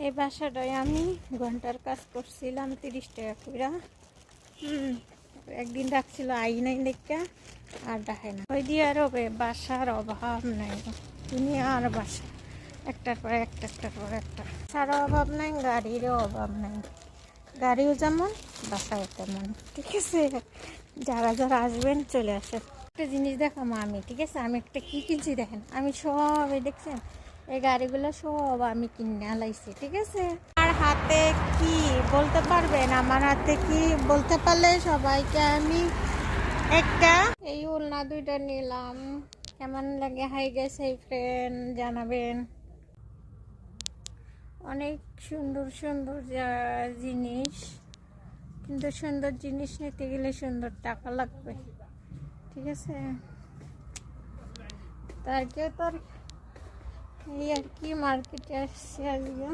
এই বাসাটায় আমি ঘন্টার কাজ করছিলাম 30 টাকা করে। একদিন ডাকছিল আই নাই দেখা আর ডাকে না। ওই দিয়ে আর বাসার অভাব নাই, দুনিয়ার বাসা একটার পর একটা, একটার পর একটা। বাসার অভাব নাই, গাড়িরও অভাব নাই। গাড়িও যেমন বাসাও তেমন, ঠিক আছে। যারা যারা আসবেন চলে আসেন। একটা জিনিস দেখাবো আমি, ঠিক আছে। আমি একটা কি কিনছি দেখেন, আমি সব এই দেখছেন এই গাড়িগুলো সব আমি কিনে লাইছি, ঠিক আছে। আর হাতে কি বলতে পারবেন? আমার হাতে কি বলতে পারলে সবাইকে আমি একটা এই উলনা দুইটা নিলাম। কেমন লাগে হাই গেছে ফ্রেন্ড জানাবেন। অনেক সুন্দর সুন্দর জিনিস, কিন্তু সুন্দর জিনিস নিতে গেলে সুন্দর টাকা লাগবে, ঠিক আছে। তার কেউ তো এই আর কি মার্কেটে আসছে আজকে।